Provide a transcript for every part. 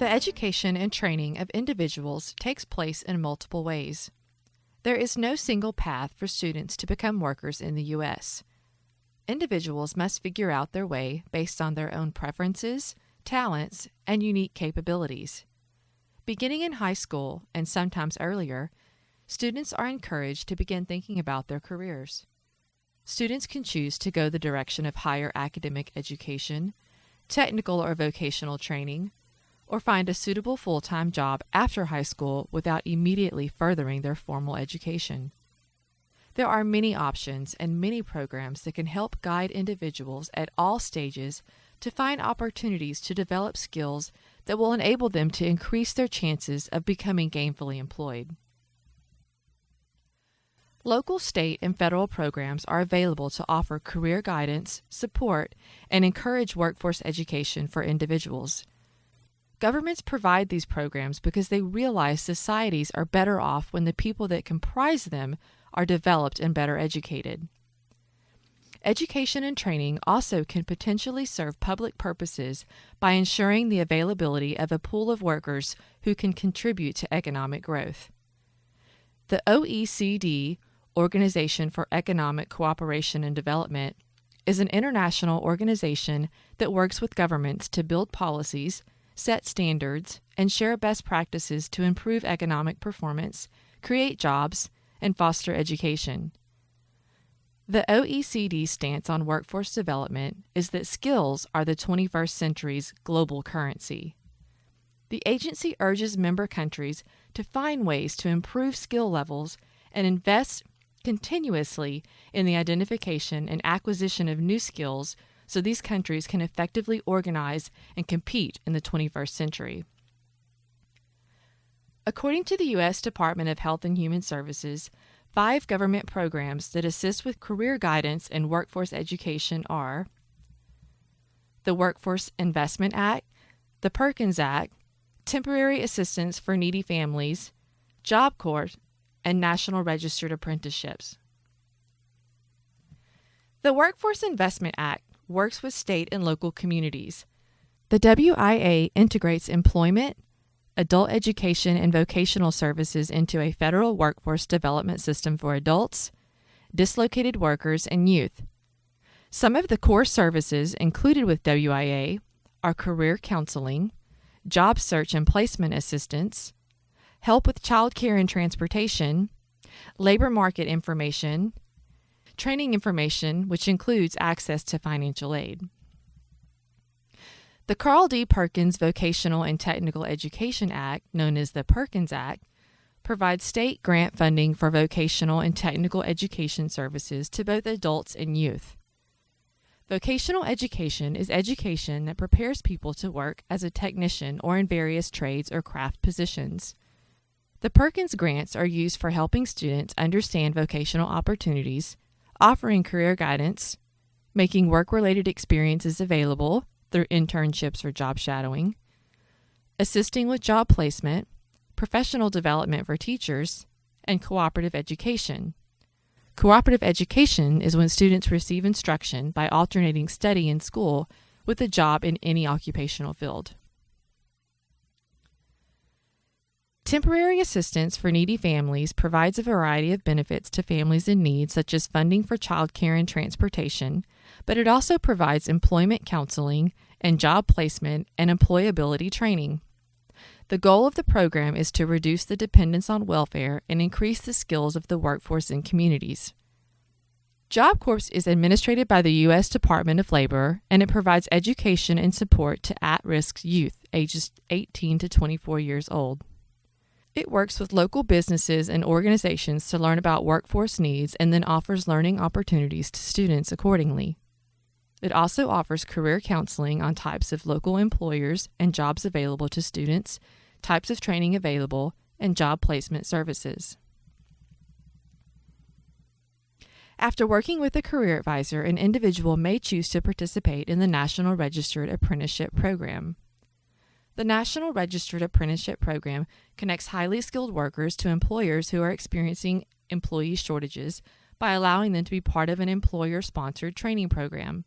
The education and training of individuals takes place in multiple ways. There is no single path for students to become workers in the U.S. Individuals must figure out their way based on their own preferences, talents, and unique capabilities. Beginning in high school, and sometimes earlier, students are encouraged to begin thinking about their careers. Students can choose to go the direction of higher academic education, technical or vocational training, or find a suitable full-time job after high school without immediately furthering their formal education. There are many options and many programs that can help guide individuals at all stages to find opportunities to develop skills that will enable them to increase their chances of becoming gainfully employed. Local, state, and federal programs are available to offer career guidance, support, and encourage workforce education for individuals. Governments provide these programs because they realize societies are better off when the people that comprise them are developed and better educated. Education and training also can potentially serve public purposes by ensuring the availability of a pool of workers who can contribute to economic growth. The OECD, Organization for Economic Cooperation and Development, is an international organization that works with governments to build policies, set standards, and share best practices to improve economic performance, create jobs, and foster education. The OECD stance on workforce development is that skills are the 21st century's global currency. The agency urges member countries to find ways to improve skill levels and invest continuously in the identification and acquisition of new skills so these countries can effectively organize and compete in the 21st century. According to the U.S. Department of Health and Human Services, 5 government programs that assist with career guidance and workforce education are the Workforce Investment Act, the Perkins Act, Temporary Assistance for Needy Families, Job Corps, and National Registered Apprenticeships. The Workforce Investment Act works with state and local communities. The WIA integrates employment, adult education, and vocational services into a federal workforce development system for adults, dislocated workers, and youth. Some of the core services included with WIA are career counseling, job search and placement assistance, help with child care and transportation, labor market information, training information, which includes access to financial aid. The Carl D. Perkins Vocational and Technical Education Act, known as the Perkins Act, provides state grant funding for vocational and technical education services to both adults and youth. Vocational education is education that prepares people to work as a technician or in various trades or craft positions. The Perkins grants are used for helping students understand vocational opportunities, offering career guidance, making work-related experiences available through internships or job shadowing, assisting with job placement, professional development for teachers, and cooperative education. Cooperative education is when students receive instruction by alternating study in school with a job in any occupational field. Temporary assistance for needy families provides a variety of benefits to families in need, such as funding for child care and transportation, but it also provides employment counseling and job placement and employability training. The goal of the program is to reduce the dependence on welfare and increase the skills of the workforce in communities. Job Corps is administered by the U.S. Department of Labor, and it provides education and support to at-risk youth ages 18 to 24 years old. It works with local businesses and organizations to learn about workforce needs and then offers learning opportunities to students accordingly. It also offers career counseling on types of local employers and jobs available to students, types of training available, and job placement services. After working with a career advisor, an individual may choose to participate in the National Registered Apprenticeship Program. The National Registered Apprenticeship Program connects highly skilled workers to employers who are experiencing employee shortages by allowing them to be part of an employer-sponsored training program.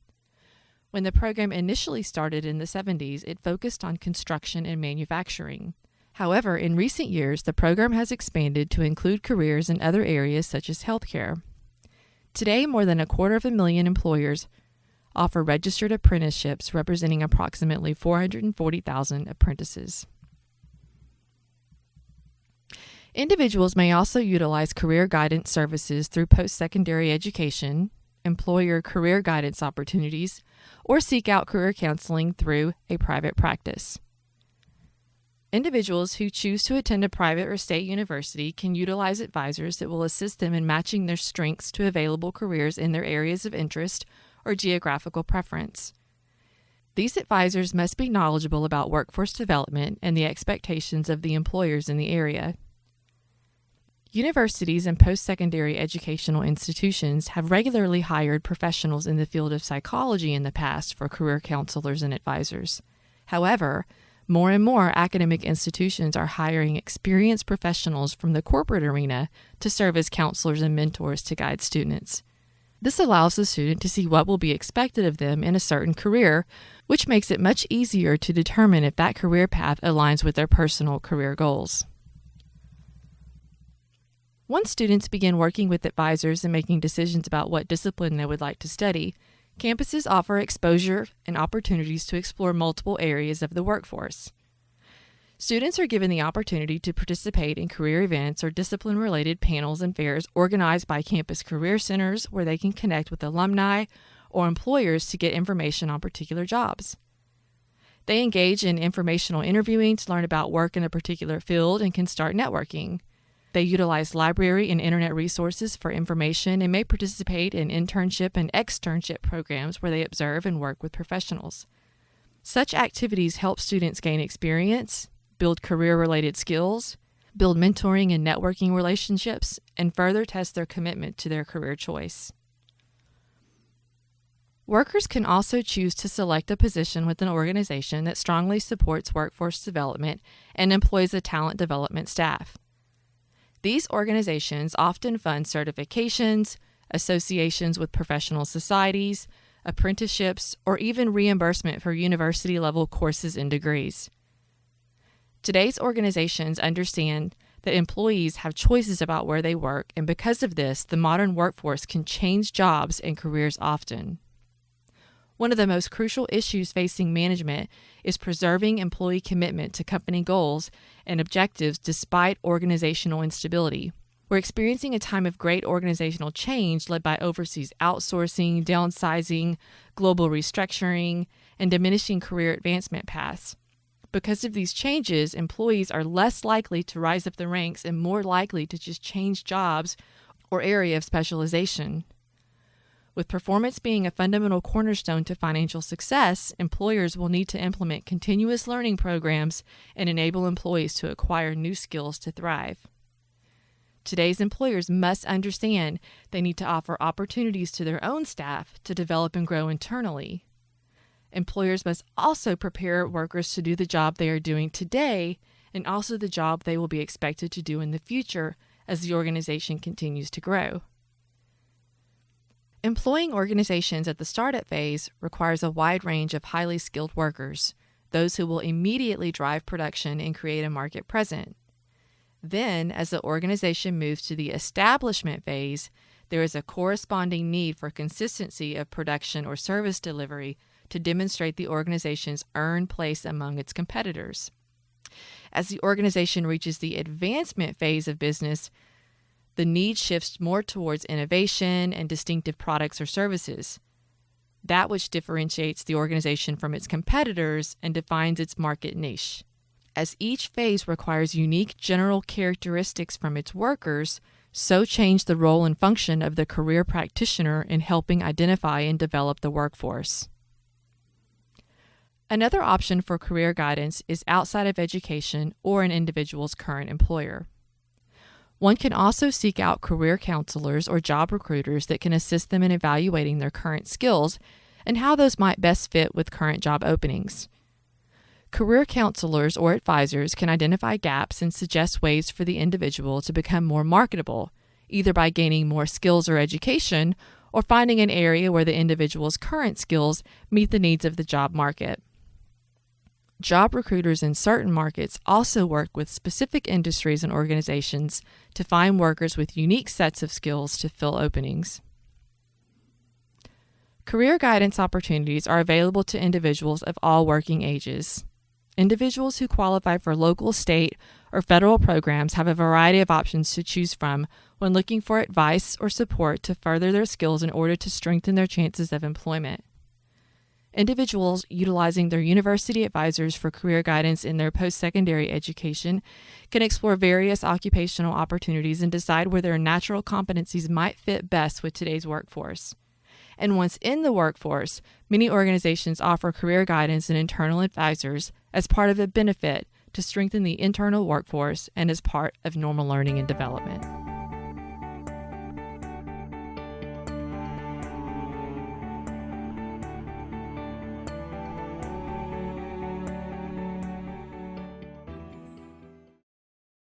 When the program initially started in the 70s, it focused on construction and manufacturing. However, in recent years, the program has expanded to include careers in other areas such as healthcare. Today, more than 250,000 employers offer registered apprenticeships representing approximately 440,000 apprentices. Individuals may also utilize career guidance services through post-secondary education, employer career guidance opportunities, or seek out career counseling through a private practice. Individuals who choose to attend a private or state university can utilize advisors that will assist them in matching their strengths to available careers in their areas of interest or geographical preference. These advisors must be knowledgeable about workforce development and the expectations of the employers in the area. Universities and post-secondary educational institutions have regularly hired professionals in the field of psychology in the past for career counselors and advisors. However, more and more academic institutions are hiring experienced professionals from the corporate arena to serve as counselors and mentors to guide students. This allows the student to see what will be expected of them in a certain career, which makes it much easier to determine if that career path aligns with their personal career goals. Once students begin working with advisors and making decisions about what discipline they would like to study, campuses offer exposure and opportunities to explore multiple areas of the workforce. Students are given the opportunity to participate in career events or discipline-related panels and fairs organized by campus career centers where they can connect with alumni or employers to get information on particular jobs. They engage in informational interviewing to learn about work in a particular field and can start networking. They utilize library and internet resources for information and may participate in internship and externship programs where they observe and work with professionals. Such activities help students gain experience, build career-related skills, build mentoring and networking relationships, and further test their commitment to their career choice. Workers can also choose to select a position with an organization that strongly supports workforce development and employs a talent development staff. These organizations often fund certifications, associations with professional societies, apprenticeships, or even reimbursement for university-level courses and degrees. Today's organizations understand that employees have choices about where they work, and because of this, the modern workforce can change jobs and careers often. One of the most crucial issues facing management is preserving employee commitment to company goals and objectives despite organizational instability. We're experiencing a time of great organizational change led by overseas outsourcing, downsizing, global restructuring, and diminishing career advancement paths. Because of these changes, employees are less likely to rise up the ranks and more likely to just change jobs or area of specialization. With performance being a fundamental cornerstone to financial success, employers will need to implement continuous learning programs and enable employees to acquire new skills to thrive. Today's employers must understand they need to offer opportunities to their own staff to develop and grow internally. Employers must also prepare workers to do the job they are doing today and also the job they will be expected to do in the future as the organization continues to grow. Employing organizations at the startup phase requires a wide range of highly skilled workers, those who will immediately drive production and create a market present. Then, as the organization moves to the establishment phase, there is a corresponding need for consistency of production or service delivery to demonstrate the organization's earned place among its competitors. As the organization reaches the advancement phase of business, the need shifts more towards innovation and distinctive products or services, that which differentiates the organization from its competitors and defines its market niche. As each phase requires unique general characteristics from its workers, so change the role and function of the career practitioner in helping identify and develop the workforce. Another option for career guidance is outside of education or an individual's current employer. One can also seek out career counselors or job recruiters that can assist them in evaluating their current skills and how those might best fit with current job openings. Career counselors or advisors can identify gaps and suggest ways for the individual to become more marketable, either by gaining more skills or education or finding an area where the individual's current skills meet the needs of the job market. Job recruiters in certain markets also work with specific industries and organizations to find workers with unique sets of skills to fill openings. Career guidance opportunities are available to individuals of all working ages. Individuals who qualify for local, state, or federal programs have a variety of options to choose from when looking for advice or support to further their skills in order to strengthen their chances of employment. Individuals utilizing their university advisors for career guidance in their post-secondary education can explore various occupational opportunities and decide where their natural competencies might fit best with today's workforce. And once in the workforce, many organizations offer career guidance and internal advisors as part of a benefit to strengthen the internal workforce and as part of normal learning and development.